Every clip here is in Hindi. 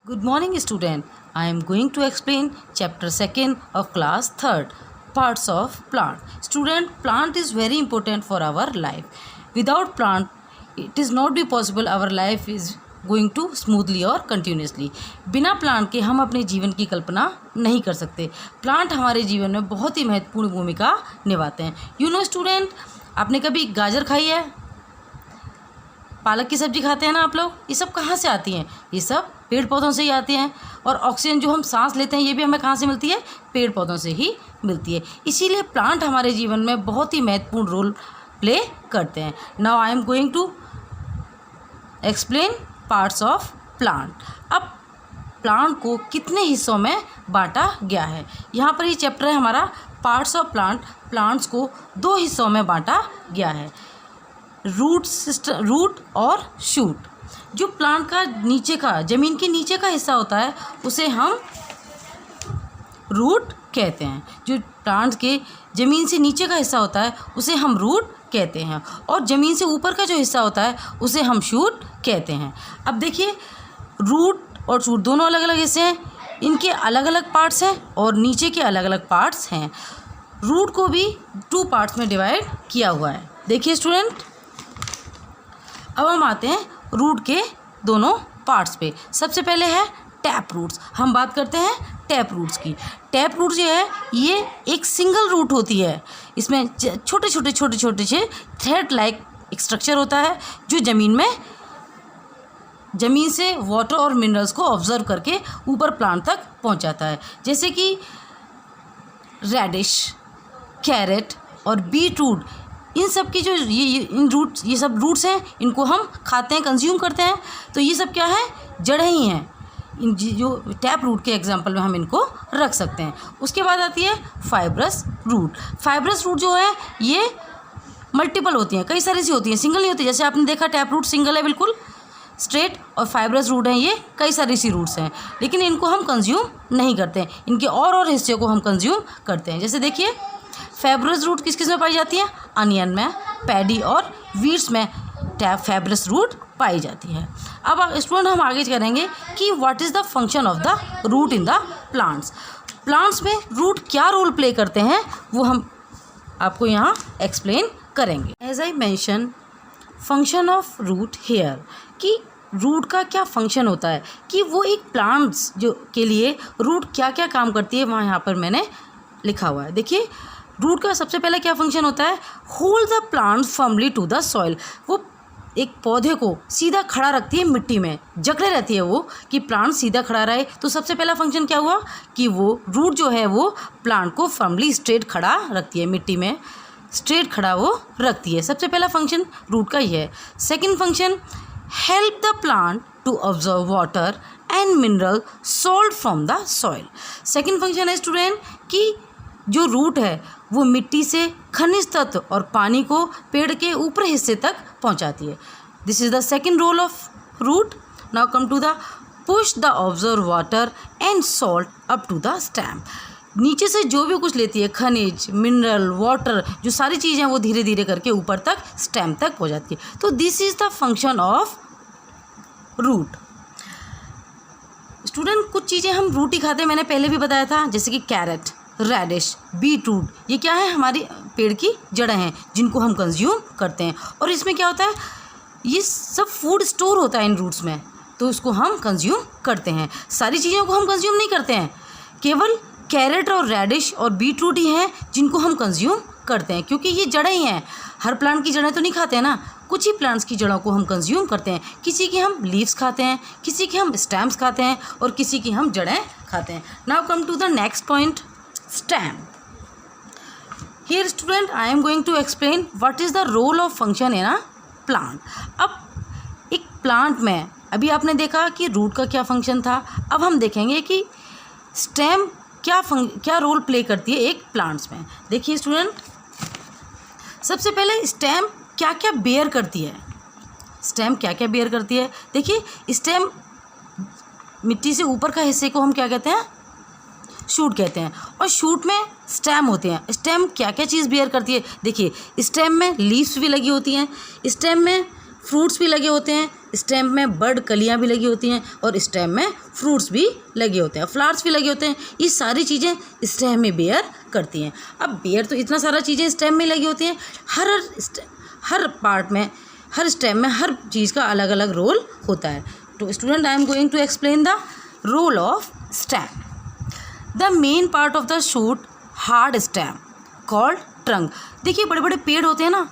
Good morning, student. I am going to explain chapter 2nd of class 3rd, parts of plant. Student, plant is very important for our life. Without plant, it is not be possible our life is going to smoothly और continuously. बिना प्लांट के हम अपने जीवन की कल्पना नहीं कर सकते. प्लांट हमारे जीवन में बहुत ही महत्वपूर्ण भूमिका निभाते हैं. You know student, आपने कभी गाजर खाई है? पालक की सब्जी खाते हैं ना आप लोग. ये सब कहाँ से आती हैं? ये सब पेड़ पौधों से ही आती हैं. और ऑक्सीजन जो हम सांस लेते हैं ये भी हमें कहाँ से मिलती है? पेड़ पौधों से ही मिलती है. इसीलिए प्लांट हमारे जीवन में बहुत ही महत्वपूर्ण रोल प्ले करते हैं. Now I am going to explain parts of plant. अब प्लांट को कितने हिस्सों में बांटा गया है? यहाँ पर ये चैप्टर है हमारा पार्ट्स ऑफ प्लांट. प्लांट्स को 2 हिस्सों में बांटा गया है, रूट और शूट. जो प्लांट का नीचे का, ज़मीन के नीचे का हिस्सा होता है उसे हम रूट कहते हैं. जो प्लांट के ज़मीन से नीचे का हिस्सा होता है उसे हम रूट कहते हैं, और ज़मीन से ऊपर का जो हिस्सा होता है उसे हम शूट कहते हैं. अब देखिए, रूट और शूट दोनों अलग अलग हिस्से हैं. इनके अलग अलग पार्ट्स हैं और नीचे के अलग अलग पार्ट्स हैं. रूट को भी 2 पार्ट्स में डिवाइड किया हुआ है. देखिए स्टूडेंट, अब हम आते हैं रूट के दोनों पार्ट्स पे. सबसे पहले है टैप रूट्स. हम बात करते हैं टैप रूट्स की. टैप रूट जो है ये एक सिंगल रूट होती है. इसमें छोटे छोटे से थ्रेड लाइक एक स्ट्रक्चर होता है जो ज़मीन से वाटर और मिनरल्स को ऑब्जर्व करके ऊपर प्लांट तक पहुंचाता है. जैसे कि रेडिश, कैरेट और बीट रूट, इन सब की जो ये सब रूट्स हैं, इनको हम खाते हैं, कंज्यूम करते हैं. तो ये सब क्या है? जड़ें ही हैं. इन जो टैप रूट के एग्जांपल में हम इनको रख सकते हैं. उसके बाद आती है फाइब्रस रूट. फाइब्रस रूट जो है ये मल्टीपल होती हैं, कई सारी सी होती हैं, सिंगल नहीं होती. जैसे आपने देखा टैप रूट सिंगल है बिल्कुल स्ट्रेट, और फाइब्रस रूट हैं ये कई सारी सी रूट्स हैं, लेकिन इनको हम कंज्यूम नहीं करते हैं. इनके और हिस्से को हम कंज्यूम करते हैं. जैसे देखिए, फाइब्रस रूट किस किस में पाई जाती है? अनियन में, पैडी और वीट्स में फाइब्रस रूट पाई जाती है. अब स्टूडेंट हम आगे करेंगे कि what is the function of the root in the plants. प्लांट्स में रूट क्या रोल प्ले करते हैं वो हम आपको यहाँ एक्सप्लेन करेंगे. As I mention function of root here, कि रूट का क्या फंक्शन होता है, कि वो एक प्लांट्स जो के लिए रूट क्या क्या काम करती है, वहाँ यहाँ पर मैंने लिखा हुआ है. देखिए, रूट का सबसे पहले क्या फंक्शन होता है? Hold the plant firmly to the soil. वो एक पौधे को सीधा खड़ा रखती है मिट्टी में, जकड़े रहती है वो कि प्लांट सीधा खड़ा रहे. तो सबसे पहला फंक्शन क्या हुआ कि वो रूट जो है वो प्लांट को फर्मली स्ट्रेट खड़ा रखती है, मिट्टी में स्ट्रेट खड़ा वो रखती है. सबसे पहला फंक्शन रूट का ही है. Second function, help the plant to observe water and mineral salt from the soil. Second function है स्टूडेंट कि जो रूट है वो मिट्टी से खनिज तत्व और पानी को पेड़ के ऊपर हिस्से तक पहुंचाती है. This is the second role of root. Now come to the push the observe water and salt up to the stem. नीचे से जो भी कुछ लेती है, खनिज, मिनरल, वाटर, जो सारी चीज़ें वो धीरे धीरे करके ऊपर तक स्टेम तक पहुंच जाती है. तो this is the function of root. Student, कुछ चीज़ें हम रूट ही खाते हैं, मैंने पहले भी बताया था, जैसे कि कैरेट, रेडिश, बीट रूट, ये क्या है? हमारी पेड़ की जड़ें हैं जिनको हम कंज्यूम करते हैं. और इसमें क्या होता है? ये सब फूड स्टोर होता है इन रूट्स में, तो उसको हम कंज्यूम करते हैं. सारी चीज़ों को हम कंज्यूम नहीं करते हैं, केवल कैरेट और रेडिश और बीट रूट ही हैं जिनको हम कंज्यूम करते हैं, क्योंकि ये जड़ें ही हैं. हर प्लांट की जड़ें तो नहीं खाते हैं ना, कुछ ही प्लांट्स की जड़ों को हम कंज्यूम करते हैं. किसी की हम लीव्स खाते हैं, किसी के हम स्टेम्स खाते हैं, और किसी की हम जड़ें खाते हैं. Now come to the next point, stem. Here student, I am going to explain what is the role of function in a plant. अब एक प्लांट में अभी आपने देखा कि रूट का क्या फंक्शन था. अब हम देखेंगे कि स्टेम क्या रोल प्ले करती है एक प्लांट्स में. देखिए स्टूडेंट, सबसे पहले स्टेम क्या क्या बेयर करती है. स्टेम क्या क्या बेयर करती है? देखिए, स्टेम मिट्टी से ऊपर का हिस्से को हम क्या कहते हैं? शूट कहते हैं. और शूट में स्टेम होते हैं. स्टेम क्या क्या चीज़ बेयर करती है? देखिए, स्टेम में लीव्स भी लगी होती हैं, स्टेम में फ्रूट्स भी लगे होते हैं, स्टेम में बर्ड कलियाँ भी लगी होती हैं, और स्टेम में फ्रूट्स भी लगे होते हैं, फ्लावर्स भी लगे होते हैं। ये सारी चीज़ें स्टेम में बेयर करती हैं। अब बेयर तो इतना सारा चीज़ें स्टेम में लगी होती हैं, हर पार्ट में, हर स्टेम में हर चीज़ का अलग अलग रोल होता है। तो student, I am going to explain the role of stem. The main part of the shoot hard stem called trunk. देखिए बड़े बड़े पेड़ होते हैं ना,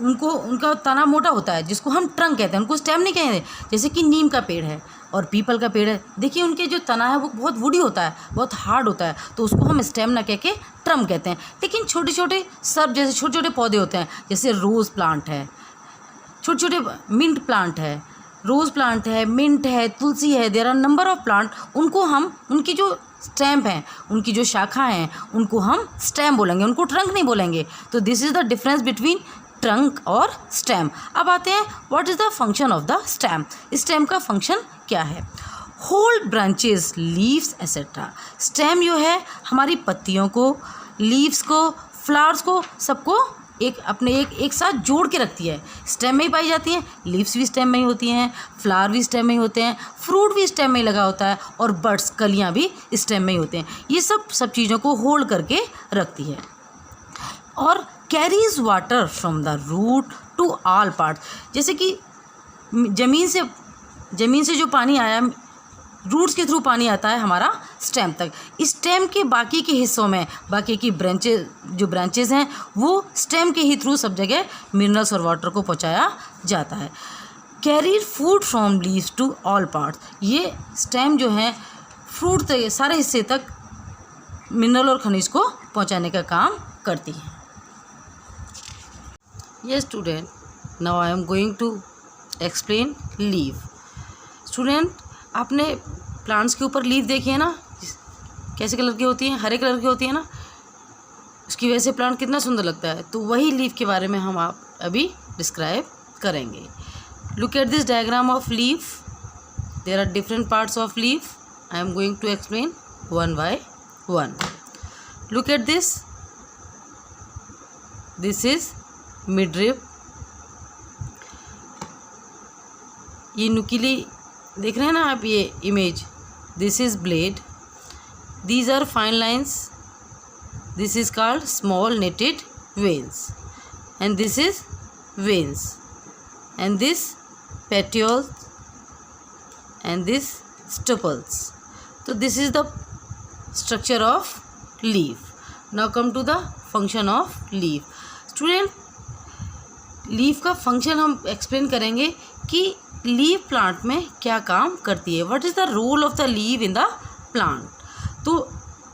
उनका तना मोटा होता है, जिसको हम ट्रंक कहते हैं, उनको स्टेम नहीं कहते। जैसे कि नीम का पेड़ है और पीपल का पेड़ है, देखिए उनके जो तना है वो बहुत वुडी होता है, बहुत हार्ड होता है, तो उसको हम स्टेम ना कह के ट्रंक कहते हैं। लेकिन छोटे छोटे सर्ब जैसे छोटे छोटे पौधे होते हैं, जैसे रोज़ प्लांट है, छोटे छोटे मिंट प्लांट है, रोज़ प्लांट है, मिंट है, तुलसी है, there are number of plant, उनको हम उनकी जो स्टेम हैं, उनकी जो शाखा हैं, उनको हम स्टेम बोलेंगे, उनको ट्रंक नहीं बोलेंगे। तो this is the difference between trunk और स्टेम। अब आते हैं what is the function of the stem. Stem का फंक्शन क्या है? Hold branches, leaves etcetera. Stem जो है हमारी पत्तियों को, लीव्स को, फ्लावर्स को, सबको एक साथ जोड़ के रखती है। स्टेम में ही पाई जाती हैं, लीव्स भी स्टेम में ही होती हैं, फ्लावर भी स्टेम में ही होते हैं, फ्रूट भी स्टेम में ही लगा होता है, और बड्स, कलियाँ भी स्टेम में ही होते हैं। ये सब चीज़ों को होल्ड करके रखती है। और carries water from the root to all part. जैसे कि ज़मीन से जो पानी आया, रूट्स के थ्रू पानी आता है हमारा स्टेम तक। स्टेम के बाकी के हिस्सों में, बाकी की ब्रांचेस हैं, वो स्टेम के ही थ्रू सब जगह मिनरल्स और वाटर को पहुंचाया जाता है। Carried food from leaves to all parts. ये स्टेम जो है फ्रूट तक, सारे हिस्से तक मिनरल और खनिज को पहुंचाने का काम करती है। Yes student, now I am going to explain leaf. Student, आपने प्लांट्स के ऊपर लीफ देखी है ना, कैसे कलर की होती हैं? हरे कलर की होती है ना, उसकी वजह से प्लांट कितना सुंदर लगता है। तो वही लीफ के बारे में हम आप अभी डिस्क्राइब करेंगे। Look at this diagram of leaf, there are different parts of leaf. I am going to explain one by one. Look at this, this is midrib. ये नुकीली देख रहे हैं ना आप, ये image, this is blade, these are fine lines, this is called small netted veins, and this is veins, and this petioles, and this stipules. तो this is the structure of leaf. Now come to the function of leaf. Student, leaf का फंक्शन हम एक्सप्लेन करेंगे कि लीफ प्लांट में क्या काम करती है। What is the role of the leaf in the plant. तो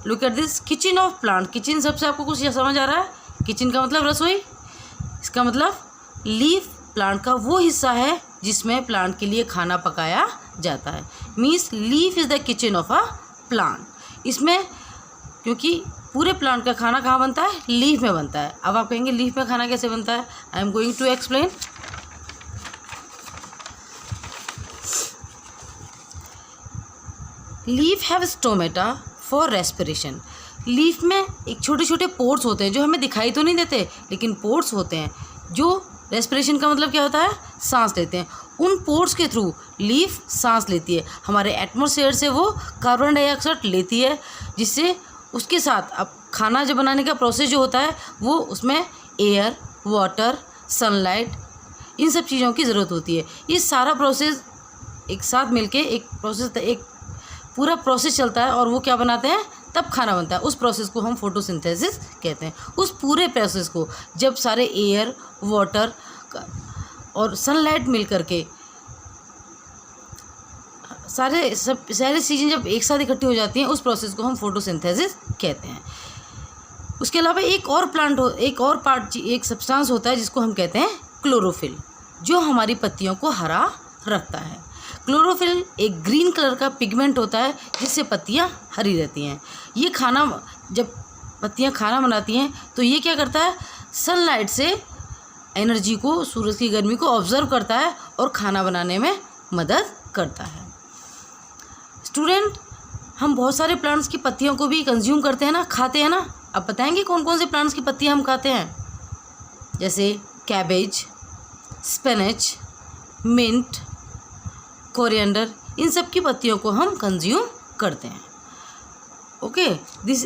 look at this, kitchen of plant. Kitchen सबसे आपको कुछ समझ आ रहा है? किचन का मतलब रसोई। इसका मतलब लीफ प्लांट का वो हिस्सा है जिसमें प्लांट के लिए खाना पकाया जाता है। Means leaf is the kitchen of a plant. इसमें क्योंकि पूरे प्लांट का खाना कहाँ बनता है? लीफ में बनता है। अब आप कहेंगे लीफ में खाना कैसे बनता है? I am going to explain. Leaf have stomata for respiration. Leaf में एक छोटे छोटे पोर्स होते हैं जो हमें दिखाई तो नहीं देते, लेकिन पोर्स होते हैं जो रेस्पिरेशन का मतलब क्या होता है? सांस लेते हैं। उन पोर्स के थ्रू लीफ सांस लेती है। हमारे एटमॉस्फेयर से वो कार्बन डाइऑक्साइड लेती है, जिससे उसके साथ अब खाना जो बनाने का प्रोसेस जो होता है वो उसमें एयर, वाटर, सनलाइट, इन सब चीज़ों की ज़रूरत होती है। ये सारा प्रोसेस एक साथ मिलके एक पूरा प्रोसेस चलता है, और वो क्या बनाते हैं? तब खाना बनता है। उस प्रोसेस को हम फोटोसिंथेसिस कहते हैं। उस पूरे प्रोसेस को जब सारे एयर, वाटर और सनलाइट मिल करके सारी चीज़ें जब एक साथ इकट्ठी हो जाती हैं, उस प्रोसेस को हम फोटोसिंथेसिस कहते हैं। उसके अलावा एक सब्सटेंस होता है जिसको हम कहते हैं क्लोरोफिल, जो हमारी पत्तियों को हरा रखता है। क्लोरोफिल एक ग्रीन कलर का पिगमेंट होता है जिससे पत्तियां हरी रहती हैं। ये जब पत्तियां खाना बनाती हैं तो ये क्या करता है? सनलाइट से एनर्जी को, सूरज की गर्मी को ऑब्जर्व करता है और खाना बनाने में मदद करता है। स्टूडेंट, हम बहुत सारे प्लांट्स की पत्तियों को भी कंज्यूम करते हैं ना, खाते हैं ना। अब बताएंगे कौन कौन से प्लांट्स की पत्तियां हम खाते हैं? जैसे कैबेज, स्पिनच, मिंट, कोरिएंडर, इन सब की पत्तियों को हम कंज्यूम करते हैं। Okay, this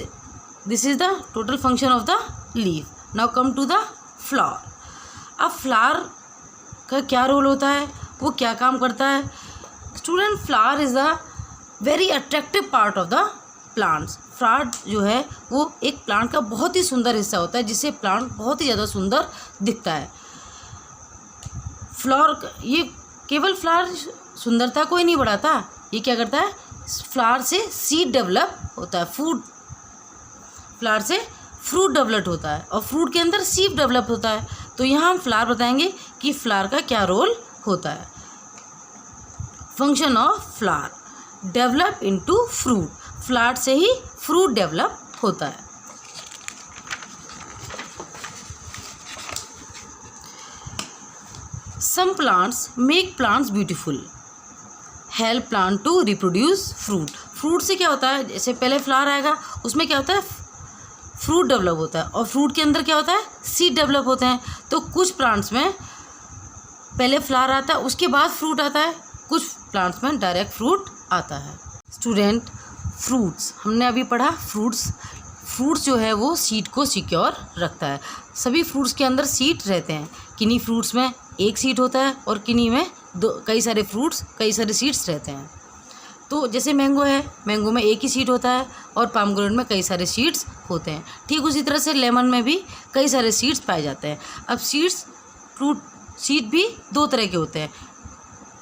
is the total function of the leaf. Now come to the flower. अब फ्लावर का क्या रोल होता है, वो क्या काम करता है? Student, flower is the very attractive part of the plants. Flower जो है वो एक प्लांट का बहुत ही सुंदर हिस्सा होता है, जिससे प्लांट बहुत ही ज़्यादा सुंदर दिखता है। फ्लावर, ये केवल फ्लावर सुंदरता को ही नहीं बढ़ाता, ये क्या करता है? फ्लावर से सीड डेवलप होता है, फ्लावर से फ्रूट डेवलप होता है, और फ्रूट के अंदर सीड डेवलप होता है। तो यहाँ हम फ्लावर बताएंगे कि फ्लावर का क्या रोल होता है। Function of flower, develop into fruit. Flower से ही फ्रूट डेवलप होता है। Some plants make plants beautiful, help plant to reproduce fruit. Fruit से क्या होता है? जैसे पहले फ्लावर आएगा, उसमें क्या होता है? फ्रूट डेवलप होता है, और फ्रूट के अंदर क्या होता है? सीड डेवलप होते हैं। तो कुछ प्लांट्स में पहले फ्लावर आता है, उसके बाद फ्रूट आता है, कुछ प्लांट्स में डायरेक्ट फ्रूट आता है। स्टूडेंट, फ्रूट्स हमने अभी पढ़ा, फ्रूट्स जो है वो सीड को सिक्योर रखता है। सभी फ्रूट्स के अंदर सीड रहते हैं। किन्हीं फ्रूट्स में एक सीड होता है और किन्हीं में कई सारे सीड्स रहते हैं। तो जैसे मैंगो है, मैंगो में एक ही सीड होता है, और पोमेग्रेनेट में कई सारे सीड्स होते हैं। ठीक उसी तरह से लेमन में भी कई सारे सीड्स पाए जाते हैं। अब सीड भी दो तरह के होते हैं,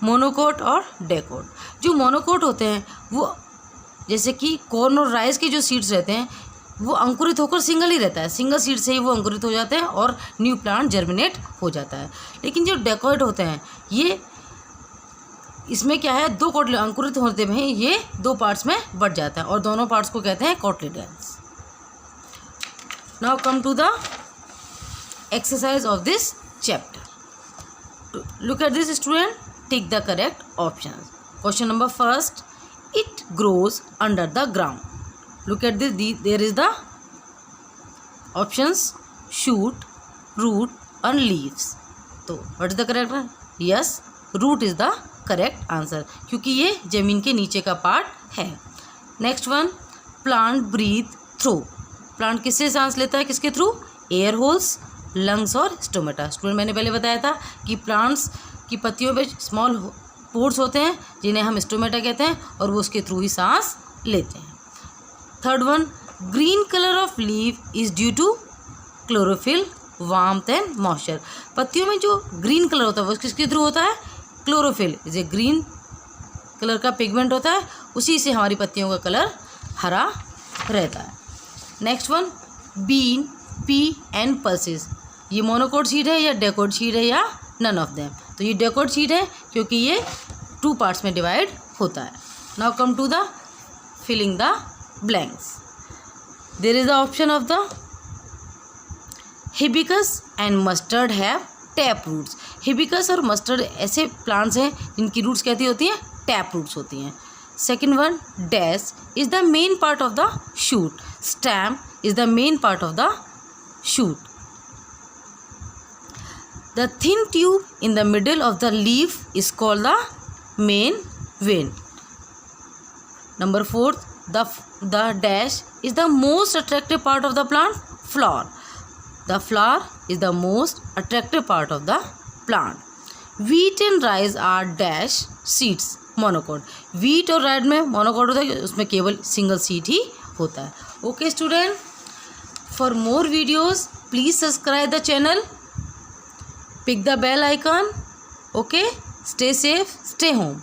मोनोकोट और डाइकोट। जो मोनोकोट होते हैं वो, जैसे कि कॉर्न और राइस के जो सीड्स रहते हैं, वो अंकुरित होकर सिंगल ही रहता है, सिंगल सीड से ही वो अंकुरित हो जाते हैं और न्यू प्लांट जर्मिनेट हो जाता है। लेकिन जो डाइकोट होते हैं, ये इसमें क्या है, दो कोटले अंकुरित होते हैं, ये दो पार्ट्स में बट जाता है, और दोनों पार्ट्स को कहते हैं cotyledons. Now come to the exercise of this chapter. Look at this student, tick the correct options. Question number first, it grows under the ground. Look at this, there is the options shoot, root and leaves. तो what is the correct one? Yes, root is the correct answer, क्योंकि ये जमीन के नीचे का पार्ट है। Next one, plant breathe through. Plant किससे सांस लेता है? किसके थ्रू? एयर होल्स, लंग्स और स्टोमेटा। स्टूडेंट, मैंने पहले बताया था कि प्लांट्स की पत्तियों पे स्मॉल पोर्स होते हैं, जिन्हें हम स्टोमेटा कहते हैं, और वो उसके थ्रू ही सांस लेते हैं। Third one, green colour of leaf is due to chlorophyll, warmth and moisture. पत्तियों में जो ग्रीन कलर होता है वो किसके थ्रू होता है? क्लोरोफिल, जो ग्रीन कलर का पिगमेंट होता है, उसी से हमारी पत्तियों का कलर हरा रहता है। Next one, bean, pea and pulses. ये मोनोकोट सीड है या डाइकोट सीड है या नन ऑफ देम? तो ये डाइकोट सीड है, क्योंकि ये टू पार्ट्स में डिवाइड होता है। Now come to the filling the blanks. There is the option of the hibiscus and mustard have tap roots. Hibiscus और मस्टर्ड ऐसे प्लांट्स हैं जिनकी रूट्स कहती होती हैं? टैप रूट्स होती हैं। Second one, dash is the main part of the shoot, stem is the main part of the shoot. The thin tube in the middle of the leaf is called the main vein. Number 4, the dash is the most attractive part of the plant, flower. The flower is the most attractive part of the plant. Wheat and rice are dash seeds, monocote. Wheat और राइस में मोनोकोट होता है, उसमें केवल सिंगल सीड ही होता है। Okay student, for more videos please subscribe the channel. Pick the bell icon. Okay, stay safe, stay home.